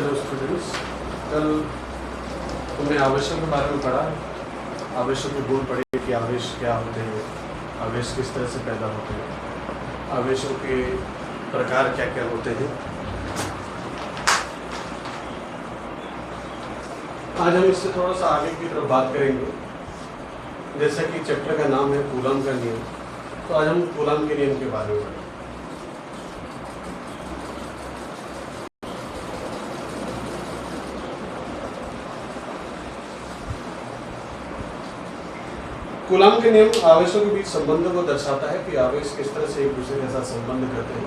Hello students, कल हमने आवेशों के बारे में पढ़ा। आवेशों के गुण पढ़े कि आवेश क्या होते हैं, आवेश किस तरह से पैदा होते हैं, आवेशों के प्रकार क्या क्या होते हैं। आज हम इससे थोड़ा सा आगे की तरफ बात करेंगे। जैसा कि चैप्टर का नाम है कूलम का नियम, तो आज हम कूलम के नियम के बारे में पढ़ेंगे। कूलम के नियम आवेशों के बीच संबंध को दर्शाता है कि आवेश किस तरह से एक दूसरे के साथ संबंध करते हैं।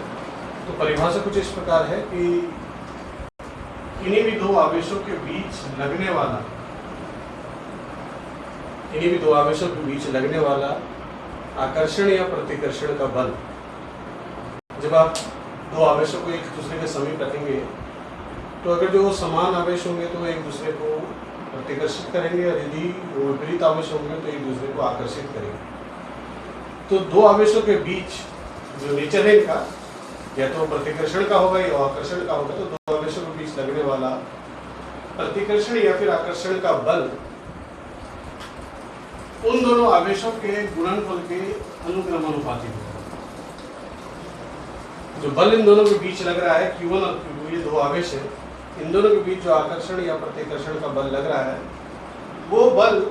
तो परिभाषा कुछ इस प्रकार है कि किन्हीं भी दो आवेशों के बीच लगने वाला आकर्षण या प्रतिकर्षण का बल। जब आप दो आवेशों को एक दूसरे के समीप रखेंगे तो अगर जो समान आवेश होंगे तो एक दूसरे को प्रतिकर्षित करेंगे, और यदि वो विपरीत आवेश होंगे तो एक दूसरे को आकर्षित करेंगे। तो दो आवेशों के बीच जो नेचर है इनका, या तो प्रतिकर्षण का होगा या आकर्षण का होगा। तो दो आवेशों के बीच लगने वाला प्रतिकर्षण या फिर आकर्षण का बल उन दोनों आवेशों के गुणनफल के अनुक्रमानुपाती होगा। जो बल इन दोनों के बीच लग रहा है Q1 और Q2, ये दो आवेश है, इन दोनों के बीच जो आकर्षण या प्रतिकर्षण का बल लग रहा है वो बल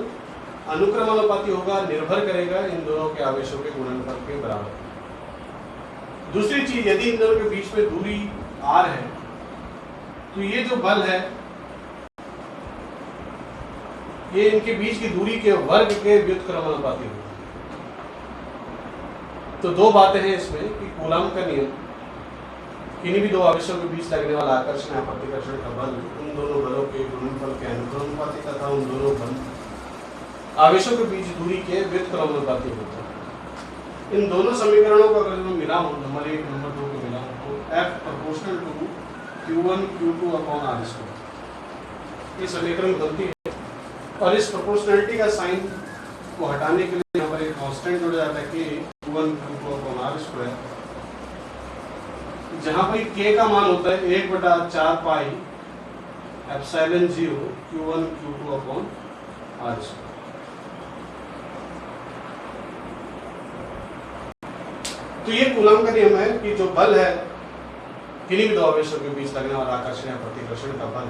अनुक्रमानुपाती होगा, निर्भर करेगा इन दोनों के आवेशों के गुणनफल के बराबर। दूसरी चीज, यदि इन दोनों के बीच में दूरी r है तो ये जो बल है ये इनके बीच की दूरी के वर्ग के व्युत्क्रमानुपाती होगा। तो दो बातें हैं इसमें कि कूलम का नियम किन्हीं भी दो आवेशों के बीच लगने वाला आकर्षण या प्रतिकर्षण का बल उन दोनों बलों के गुणनफल के अनुक्रमानुपाती तथा उन दोनों बल आवेशों के बीच दूरी के व्युत्क्रमानुपाती होता है। इन दोनों समीकरणों को अगर मैं मिलाऊं, नंबर 1 नंबर 2 को मिलाऊं तो F proportional to Q1 Q2 upon R², ये समीकरण बनती है। और इस प्रोपोर्शनलिटी का साइन को हटाने के लिए यहाँ पर एक कांस्टेंट जुड़ जाता है कि Q1 Q2 अपॉन R², जहाँ पर k का मान होता है 1/4 pi epsilon 0 Q1 Q2 upon R²। तो ये कूलम का नियम है कि जो बल है किन्हीं भी दो आवेशों के बीच लगने वाला आकर्षण या प्रतिकर्षण का बल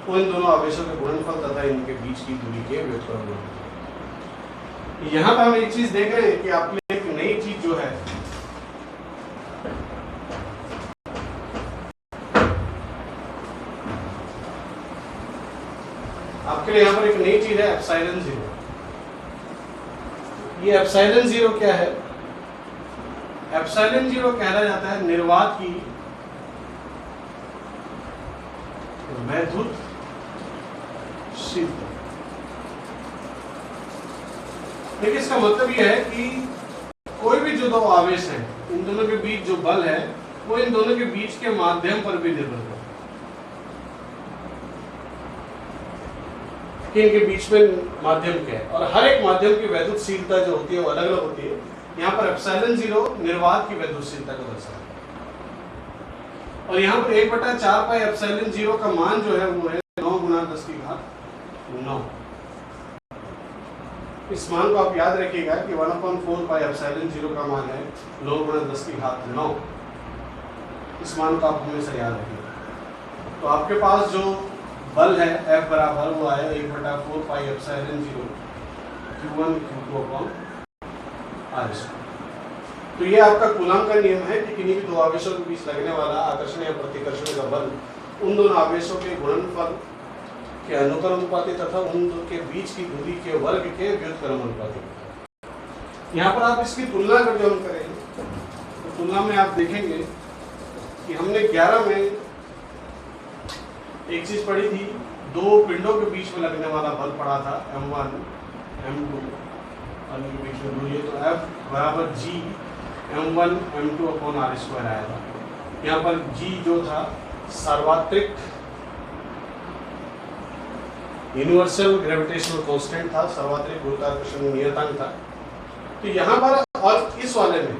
वो इन दोनों आवेशों के गुणनफल तथा इनके बीच की दूरी के व्युत्क्रमानुपाती। यहाँ पर हम एक चीज देख रहे हैं कि आपने एक नई चीज जो है आपके लिए यहाँ पर एक नई चीज है एप्सिलॉन 0। ये एप्सिलॉन 0 क्या है? एप्सिलॉन 0 कहला जाता है निर्वात की वैद्युत शीतलता। देखिए, इसका मतलब यह है कि कोई भी जो दो आवेश हैं इन दोनों के बीच जो बल है वो इन दोनों के बीच के माध्यम पर भी निर्भर करता है कि इनके बीच में माध्यम क्या है। और हर एक माध्यम की वैद्युतशीलता जो होती है वो अलग अलग होती है। यहाँ पर एप्सिलॉन 0 निर्वात की वैद्युतशीलता को दर्शाता है, और यहाँ पर 1/4 पाई एप्सिलॉन 0 का मान जो है वो है 9 × 10⁹ इस मान को आप याद रखिएगा कि 1/4 पाई एप्सिलॉन 0 का मान है 9 × 10⁹। इस मान को आप हमेशा याद रखिएगा। तो आपके पास जो बल है F बराबर वो आया 1/4 pi epsilon 0 Q1 Q2 upon R²। तो ये आपका कूलम का नियम है कि किन्हीं भी दो आवेशों के बीच लगने वाला आकर्षण या प्रतिकर्षण का बल उन दोनों आवेशों के गुणनफल के अनुक्रमानुपाती तथा उन के बीच की दूरी के वर्ग के व्युत्क्रमानुपाती। यहाँ पर आप इसकी तुलना अगर जो हम करें तो तुलना में आप देखेंगे कि हमने 11 में एक चीज पढ़ी थी, दो पिंडों के बीच में लगने वाला बल पड़ा था M1 M2 और इनके बीच में दूरी है, तो F बराबर G M1 M2 upon R² आया था। यहाँ पर G जो था सार्वत्रिक यूनिवर्सल ग्रेविटेशनल कांस्टेंट था, सार्वत्रिक गुरुत्वाकर्षण नियतांक था। तो यहाँ पर और इस वाले में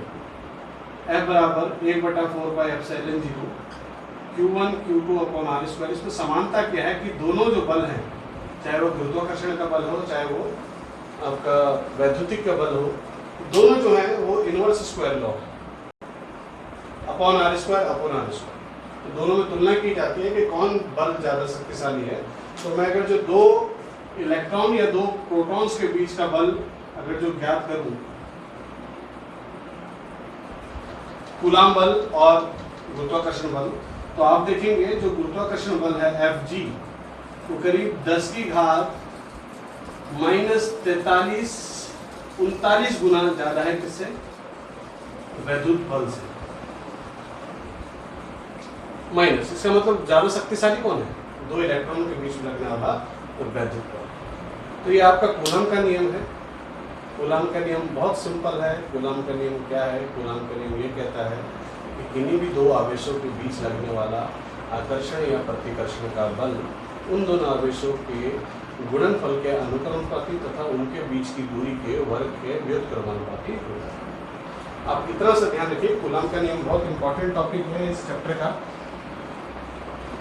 F बराबर 1/4 pi epsilon 0 Q1 Q2 upon R square. इसमें समानता क्या है कि दोनों जो बल हैं, चाहे वो गुरुत्वाकर्षण का बल हो, चाहे वो आपका वैद्युतिक का बल हो, दोनों जो है वो inverse square law upon R square. तो दोनों में तुलना की जाती है कि कौन बल ज़्यादा शक्तिशाली है। तो मैं अगर जो दो इलेक्ट्रॉन या दो प्रोटॉन्स के बीच का बल अगर जो ज्ञात करूं, कूलाम बल और गुरुत्वाकर्षण बल, तो आप देखेंगे जो गुरुत्वाकर्षण बल है Fg वो करीब 10 की घात -39 गुना ज्यादा है किससे? वैद्युत बल से। माइनस, इसका मतलब ज्यादा शक्तिशाली कौन है? दो इलेक्ट्रॉन के बीच में लगने वाला वैद्युत बल। तो ये आपका कूलम का नियम है। कूलम का नियम बहुत सिंपल है। कूलम का नियम क्या है? कूलम का नियम ये कहता है कि किन्हीं भी दो आवेशों के बीच लगने वाला आकर्षण या प्रतिकर्षण का बल उन दोनों आवेशों के गुणनफल के अनुक्रमानुपाती तथा उनके बीच की दूरी के वर्ग के व्युत्क्रमानुपाती होता है। आप इतना सा ध्यान रखिए, कूलम का नियम बहुत इंपॉर्टेंट टॉपिक है इस चैप्टर का।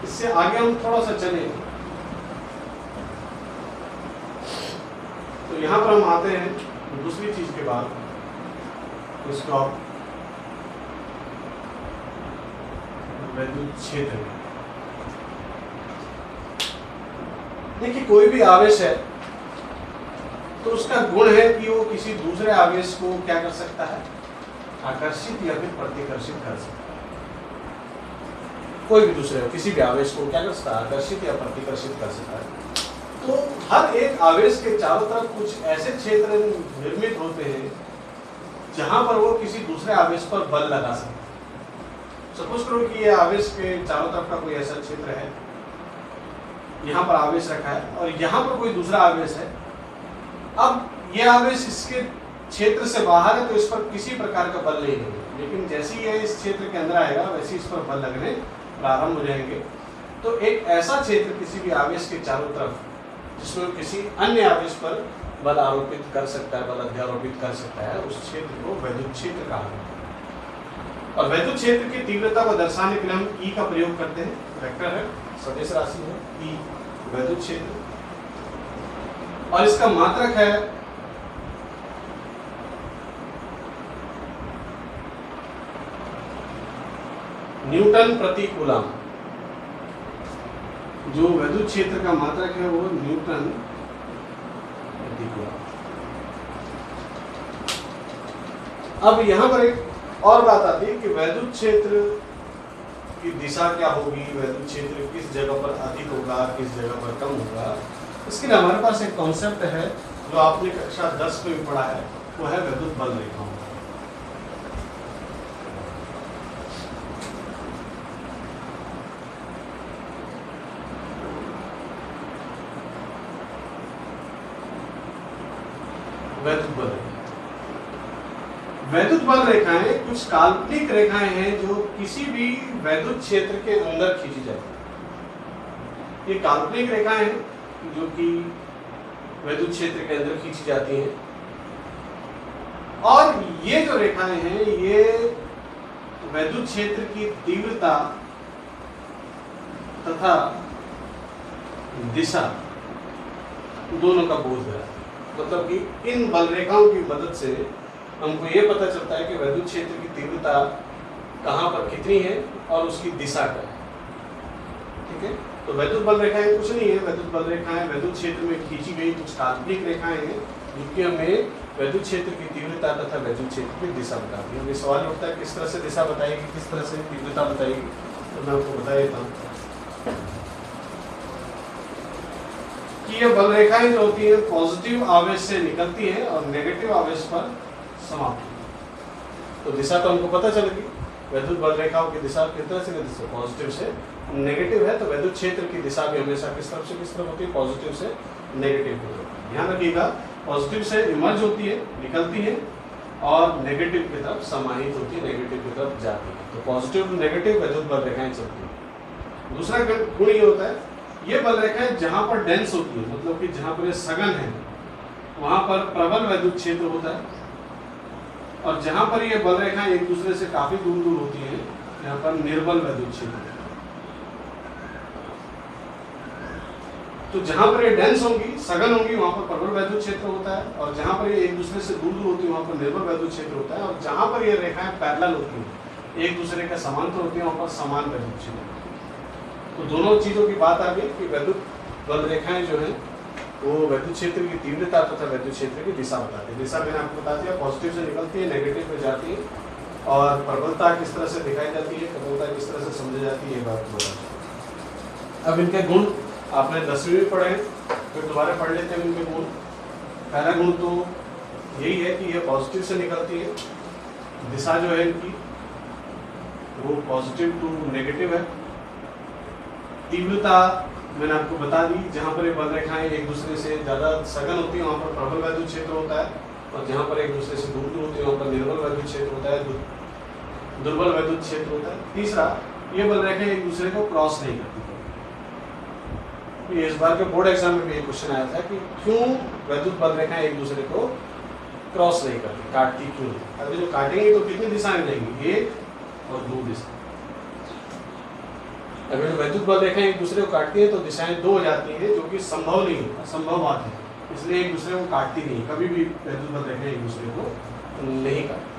इससे आगे हम थोड़ा सा चले तो यहाँ पर हम आते हैं दूसरी चीज के बाद, इसको आप वैद्युत क्षेत्र में देखिए। कोई भी आवेश है तो उसका गुण है कि वो किसी दूसरे आवेश को क्या कर सकता है? आकर्षित या फिर प्रतिकर्षित कर सकता है। कोई भी दूसरे किसी भी आवेश को क्या कर सकता है? आकर्षित या प्रतिकर्षित कर सकता है। तो हर एक आवेश के चारों तरफ कुछ ऐसे क्षेत्र निर्मित होते हैं जहां पर वो किसी दूसरे आवेश पर बल लगा सकते हैं। सपोज करो कि ये आवेश के चारों तरफ का कोई ऐसा क्षेत्र है, यहाँ पर आवेश रखा है और यहाँ पर कोई दूसरा आवेश है। अब ये आवेश इसके क्षेत्र से बाहर है तो इस पर किसी प्रकार का बल नहीं लगेगा, लेकिन जैसे ही ये इस क्षेत्र के अंदर आएगा वैसे इस पर बल लगने प्रारंभ हो जाएंगे। तो एक ऐसा क्षेत्र किसी भी आवेश के चारों तरफ जिसमें किसी अन्य आवेश पर बल आरोपित कर सकता है, बल अध्यारोपित कर सकता है, उस क्षेत्र को वैद्युत क्षेत्र कहा जाता है। और वैद्युत क्षेत्र की तीव्रता को दर्शाने के लिए हम E का प्रयोग करते हैं। वेक्टर है, सदिश राशि है E, वैद्युत क्षेत्र, और इसका मात्रक है न्यूटन प्रति कूलम। जो वैद्युत क्षेत्र का मात्रक है वो न्यूटन प्रति कूलम। अब यहां पर एक और बात आती है कि वैद्युत क्षेत्र की दिशा क्या होगी, वैद्युत क्षेत्र किस जगह पर अधिक होगा, किस जगह पर कम होगा। इसके लिए हमारे पास एक कॉन्सेप्ट है जो आपने कक्षा 10 में भी पढ़ा है, वो है वैद्युत बल रेखाओं। वैद्युत बल रेखाएं कुछ काल्पनिक रेखाएं हैं जो किसी भी वैद्युत क्षेत्र के अंदर खींची जाती है। ये काल्पनिक रेखाएं हैं जो कि वैद्युत क्षेत्र के अंदर खींची जाती हैं, और ये जो रेखाएं हैं ये वैद्युत क्षेत्र की तीव्रता तथा दिशा दोनों का बोध कराती है। मतलब कि इन बल रेखाओं की मदद से हमको ये पता चलता है कि वैद्युत क्षेत्र की तीव्रता कहाँ पर कितनी है और उसकी दिशा क्या है। ठीक है, तो वैद्युत बल रेखाएं कुछ नहीं है। वैद्युत बल रेखाएं वैद्युत क्षेत्र में खींची गई कुछ काल्पनिक रेखाएं हैं जो कि हमें वैद्युत क्षेत्र की तीव्रता तथा वैद्युत क्षेत्र की दिशा बताती है। हमें सवाल उठता है किस तरह से दिशा बताएगी, किस तरह से तीव्रता बताएगी, तो मैं आपको बता देता हूँ कि ये बल रेखाएं जो होती है पॉजिटिव आवेश से निकलती है और नेगेटिव आवेश पर समाप्त होती है। तो दिशा तो हमको पता चल गई, वैद्युत बल रेखाओं की दिशा किस तरह से, पॉजिटिव से नेगेटिव है। तो वैद्युत क्षेत्र की दिशा भी हमेशा किस तरफ से होती है? पॉजिटिव से नेगेटिव की तरफ। ध्यान रखिएगा, पॉजिटिव से इमर्ज होती है, निकलती है, और नेगेटिव की तरफ समाहित होती है, नेगेटिव की तरफ जाती है। तो पॉजिटिव नेगेटिव वैद्युत बल रेखाएं चलती है। दूसरा गुण ये होता है, ये बल रेखाएं जहां पर डेंस होती है, मतलब कि जहां पर ये सघन है, वहां पर प्रबल वैद्युत क्षेत्र होता है, और जहां पर ये बल रेखाएं एक दूसरे से काफी दूर दूर होती हैं, यहाँ पर निर्बल वैद्युत क्षेत्र है। तो जहाँ पर ये डेंस होंगी, सघन होंगी, वहाँ पर प्रबल वैद्युत क्षेत्र होता है, और जहाँ पर ये एक दूसरे से दूर दूर होती है वहाँ पर निर्बल वैद्युत क्षेत्र होता है, और जहाँ पर ये रेखाएं पैरेलल होती हैं, एक दूसरे का समांतर होती है, वहाँ पर समान वैद्युत क्षेत्र होता है। तो दोनों चीज़ों की बात आ गई कि वैद्युत बल रेखाएं जो हैं वो वैद्युत क्षेत्र की तीव्रता तथा वैद्युत क्षेत्र की दिशा बताती है। दिशा मैंने आपको बता दिया, पॉजिटिव से निकलती है, नेगेटिव में जाती है, और प्रबलता किस तरह से दिखाई जाती है, प्रबलता किस तरह से समझी जाती है, ये बात बोला। अब इनके गुण आपने 10वीं में पढ़े, फिर दोबारा पढ़ लेते हैं इनके गुण। पहला गुण तो यही है कि ये पॉजिटिव से निकलती है, दिशा जो है इनकी वो पॉजिटिव टू नेगेटिव है। तीव्रता मैंने आपको बता दी, जहाँ पर ये बल रेखाएं एक दूसरे से ज़्यादा सघन होती है वहाँ पर प्रबल वैद्युत क्षेत्र होता है, और जहाँ पर एक दूसरे से दूर दूर होती है वहाँ पर निर्बल वैद्युत क्षेत्र होता है, दुर्बल वैद्युत क्षेत्र होता है। तीसरा, ये बल रेखाएं एक दूसरे को क्रॉस नहीं करती। इस बार के बोर्ड एग्जाम में भी ये क्वेश्चन आया था कि क्यों वैद्युत बल रेखाएं एक दूसरे को क्रॉस नहीं करती, काटती क्यों? अगर जो काटेंगे तो कितनी दिशाएं रहेंगी, एक और दो दिशा। अगर वैद्युत बल रेखाएं एक दूसरे को काटती है तो दिशाएं दो हो जाती हैं, जो कि संभव नहीं है, असंभव बात है, इसलिए एक दूसरे को काटती नहीं, कभी भी वैद्युत बल रेखाएं एक दूसरे को नहीं काटती।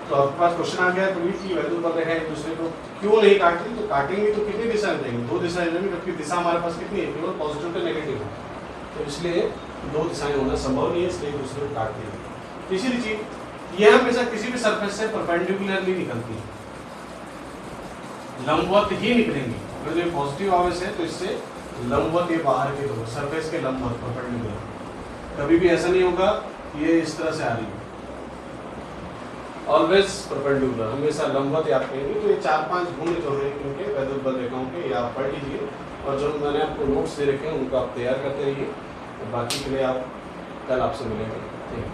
तो आपके पास क्वेश्चन आ गया कभी कि वैद्युत बल रेखाएं एक दूसरे को क्यों नहीं काटती, तो काटेंगे तो कितनी दिशाएं रहेंगी, दो दिशाएं रहेंगी, जबकि दिशा हमारे पास कितनी है, केवल पॉजिटिव तो नेगेटिव है, तो इसलिए दो दिशाएं होना संभव नहीं है, इसलिए एक दूसरे को काटती है। तीसरी चीज, यह हमेशा किसी भी सरफेस से परपेंडिकुलरली निकलती है, लंबवत ही निकलेंगी। अगर जो पॉजिटिव आवेश है तो इससे लंबवत, ये बाहर के दो सरफेस के लंबवत परपेंडिकुलर, कभी भी ऐसा नहीं होगा ये इस तरह से आ रही है, ऑलवेज परपेंडिकुलर, हमेशा लंबवत याद करेंगे। तो ये 4-5 गुण जो हैं इनके वैद्युत बल रेखाओं के, ये आप पढ़ लीजिए, और जो मैंने आपको नोट्स दे रखे हैं उनको आप तैयार करते रहिए, और बाकी के लिए आप कल आपसे मिलेंगे। ठीक है।